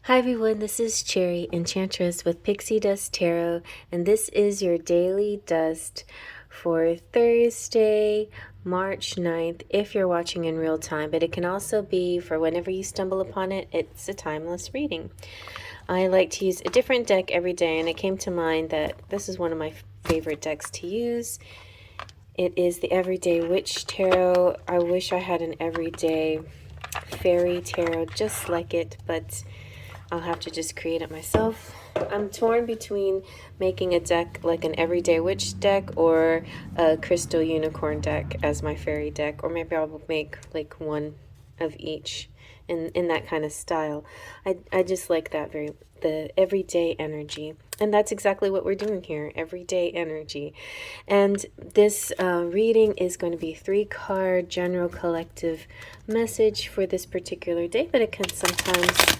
Hi everyone, this is Cherry Enchantress with Pixie Dust Tarot, and this is your daily dust for Thursday, March 9th, if you're watching in real time, but it can also be for whenever you stumble upon it. It's a timeless reading. I like to use a different deck every day, and it came to mind that this is one of my favorite decks to use. It is the Everyday Witch Tarot. I wish I had an everyday fairy tarot just like it, but I'll have to just create it myself. I'm torn between making a deck like an Everyday Witch deck or a Crystal Unicorn deck as my fairy deck, or maybe I'll make like one of each in that kind of style. I just like that the everyday energy, and that's exactly what we're doing here, everyday energy. And this reading is going to be 3-card general collective message for this particular day, but it can sometimes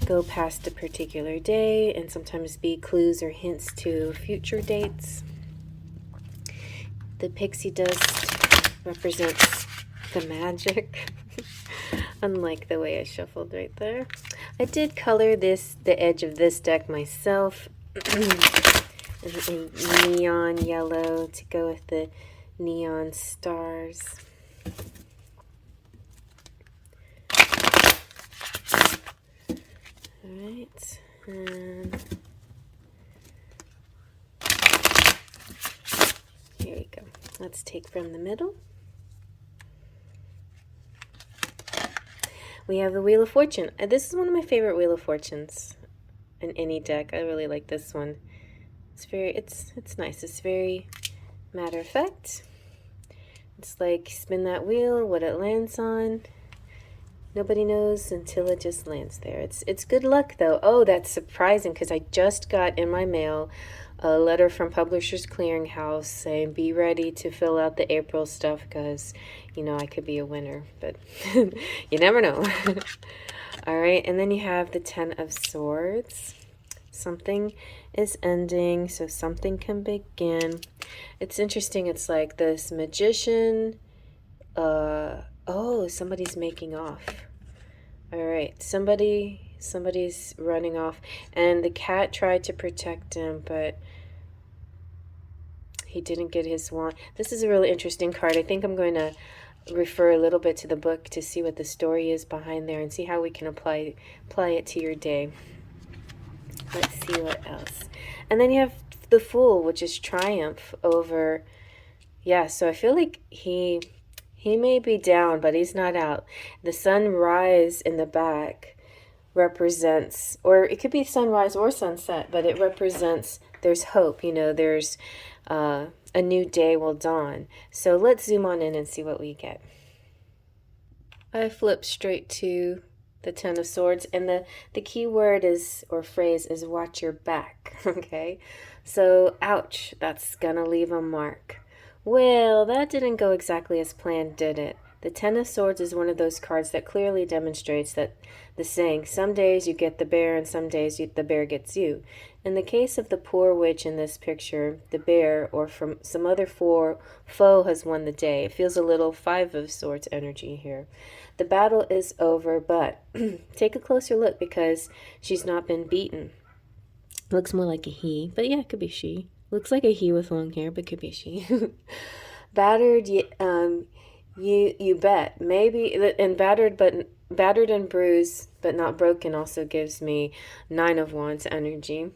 go past a particular day and sometimes be clues or hints to future dates. The pixie dust represents the magic, unlike the way I shuffled right there. I did color the edge of this deck myself in neon yellow to go with the neon stars. Alright, and here we go. Let's take from the middle. We have the Wheel of Fortune. This is one of my favorite Wheel of Fortunes in any deck. I really like this one. It's nice. It's very matter of fact. It's like spin that wheel, what it lands on. Nobody knows until it just lands there. It's good luck though. Oh, that's surprising because I just got in my mail a letter from Publishers Clearinghouse saying be ready to fill out the April stuff because, you know, I could be a winner, but you never know. All right, and then you have the 10 of Swords. Something is ending, so something can begin. It's interesting. It's like this magician. Oh, somebody's making off. All right, somebody's running off, and the cat tried to protect him, but he didn't get his wand. This is a really interesting card. I think I'm going to refer a little bit to the book to see what the story is behind there and see how we can apply it to your day. Let's see what else. And then you have the Fool, which is triumph over. Yeah, so I feel like he may be down, but he's not out. The sunrise in the back represents, or it could be sunrise or sunset, but it represents there's hope. You know, there's a new day will dawn. So let's zoom on in and see what we get. I flip straight to the 10 of Swords, and the key word is, or phrase is, watch your back. Okay, so ouch, that's gonna leave a mark. Well, that didn't go exactly as planned, did it? The 10 of Swords is one of those cards that clearly demonstrates that the saying, some days you get the bear and some days the bear gets you. In the case of the poor witch in this picture, the bear, or from some other foe, has won the day. It feels a little 5 of Swords energy here. The battle is over, but take a closer look because she's not been beaten. Looks more like a he, but yeah, it could be she. Looks like a he with long hair, but could be she. Battered, you bet. Maybe, and battered and bruised, but not broken also gives me 9 of Wands energy.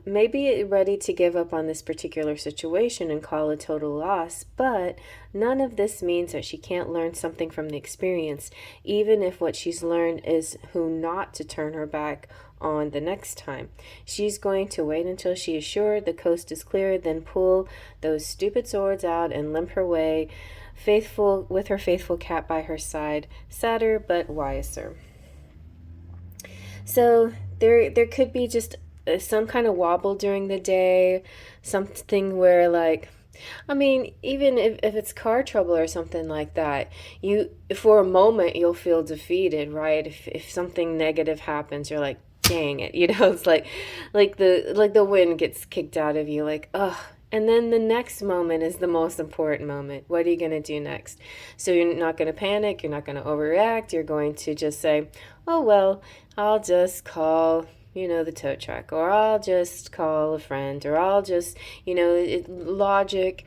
Maybe ready to give up on this particular situation and call a total loss, but none of this means that she can't learn something from the experience, even if what she's learned is who not to turn her back on the next time. She's going to wait until she is sure the coast is clear, then pull those stupid swords out and limp her way, faithful with her faithful cat by her side, sadder but wiser. So there could be just some kind of wobble during the day, something where, like, I mean, even if it's car trouble or something like that, for a moment you'll feel defeated, right? If something negative happens, you're like, dang it, you know, it's like the wind gets kicked out of you, like, ugh. And then the next moment is the most important moment. What are you going to do next? So you're not going to panic. You're not going to overreact. You're going to just say, oh, well, I'll just call, the tow truck, or I'll just call a friend, or I'll just, logic,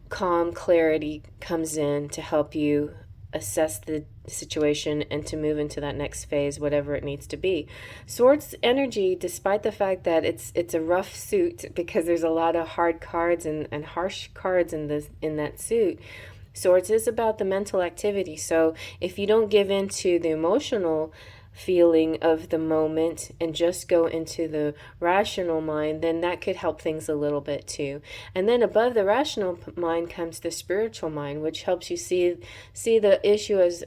calm, clarity comes in to help you assess the situation and to move into that next phase, whatever it needs to be. Swords energy, despite the fact that it's a rough suit because there's a lot of hard cards and harsh cards in that suit, Swords is about the mental activity. So if you don't give in to the emotional feeling of the moment and just go into the rational mind, then that could help things a little bit too. And then above the rational mind comes the spiritual mind, which helps you see the issue as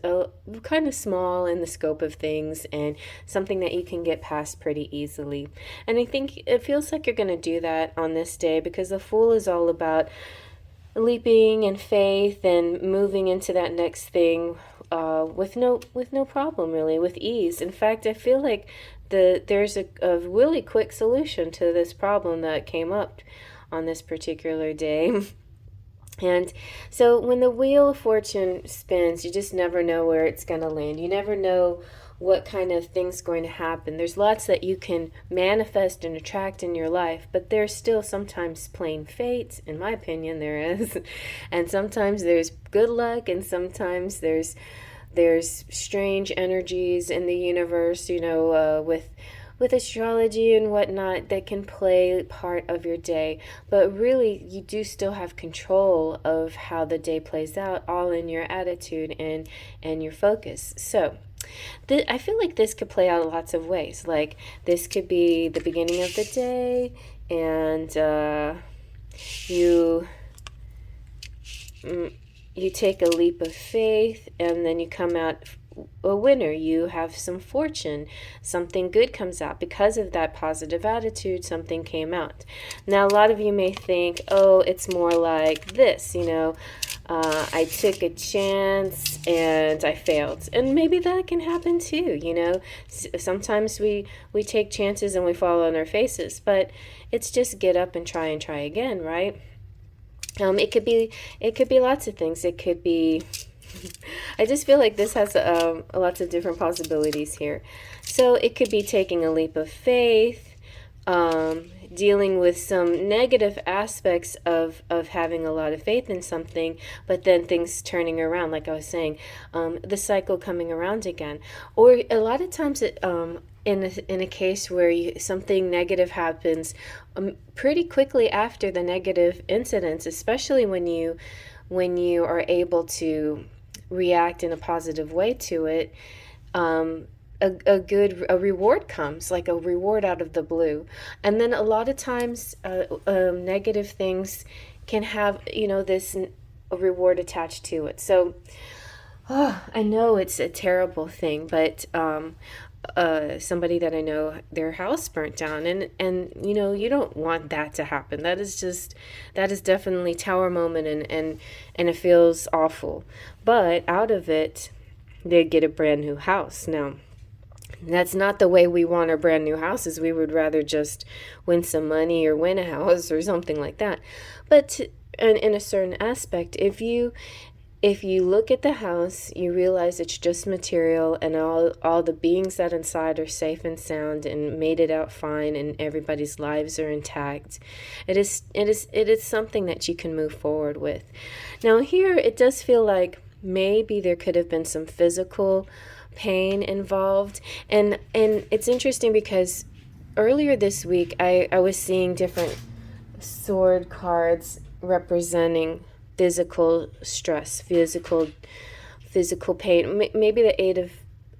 kind of small in the scope of things and something that you can get past pretty easily. And I think it feels like you're going to do that on this day, because the Fool is all about leaping in faith and moving into that next thing with no problem, really, with ease. In fact, I feel like there's a really quick solution to this problem that came up on this particular day. And so when the Wheel of Fortune spins, you just never know where it's going to land. You never know what kind of thing's going to happen. There's lots that you can manifest and attract in your life, but there's still sometimes plain fate, in my opinion, there is. And sometimes there's good luck, and sometimes there's strange energies in the universe, with astrology and whatnot that can play part of your day. But really, you do still have control of how the day plays out, all in your attitude and your focus. So I feel like this could play out lots of ways. Like, this could be the beginning of the day, and you take a leap of faith, and then you come out a winner. You have some fortune. Something good comes out because of that positive attitude. Something came out. Now, a lot of you may think, oh, it's more like this, I took a chance and I failed. And maybe that can happen too, Sometimes we take chances and we fall on our faces, but it's just get up and try again, right? It could be lots of things. It could be I just feel like this has lots of different possibilities here. So it could be taking a leap of faith, dealing with some negative aspects of having a lot of faith in something, but then things turning around, like I was saying, the cycle coming around again. Or a lot of times in a case where something negative happens pretty quickly after the negative incidents, especially when you are able to react in a positive way to it, a reward comes, like a reward out of the blue. And then a lot of times negative things can have this a reward attached to it. So I know it's a terrible thing, but somebody that I know, their house burnt down, and you don't want that to happen. That is definitely tower moment, and it feels awful. But out of it, they get a brand new house. Now, that's not the way we want our brand new houses. We would rather just win some money or win a house or something like that. But in a certain aspect, if you look at the house, you realize it's just material, and all the beings that inside are safe and sound and made it out fine, and everybody's lives are intact. It is something that you can move forward with. Now here, it does feel like maybe there could have been some physical pain involved, and it's interesting because earlier this week I was seeing different sword cards representing physical stress, physical pain. Maybe the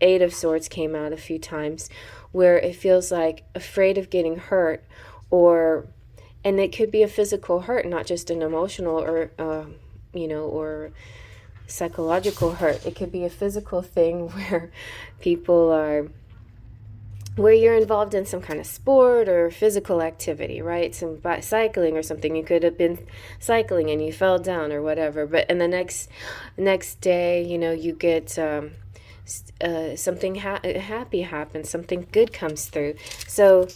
eight of swords came out a few times, where it feels like afraid of getting hurt, and it could be a physical hurt, not just an emotional or psychological hurt. It could be a physical thing where you're involved in some kind of sport or physical activity, right? Some cycling or something. You could have been cycling and you fell down or whatever. But in the next day, you get something happy happens, something good comes through. So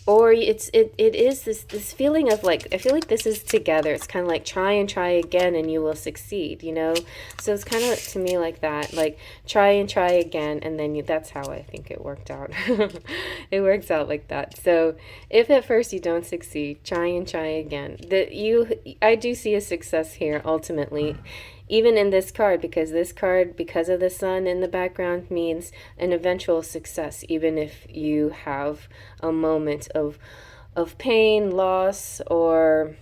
or it is this feeling of like, I feel like this is together. It's kind of like try and try again and you will succeed, you know. So it's kind of to me like that, like try and try again, and then that's how I think it worked out. It works out like that. So if at first you don't succeed, try and try again. I do see a success here ultimately, even in this card, because this card, because of the sun in the background, means an eventual success, even if you have a moment of pain, loss, or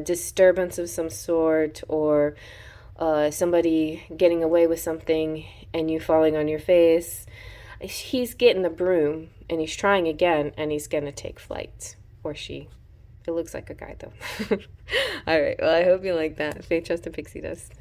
disturbance of some sort, or somebody getting away with something and you falling on your face. He's getting the broom and he's trying again, and he's gonna take flight, or she. It looks like a guy though. All right, well, I hope you like that. Faith, trust, and pixie dust.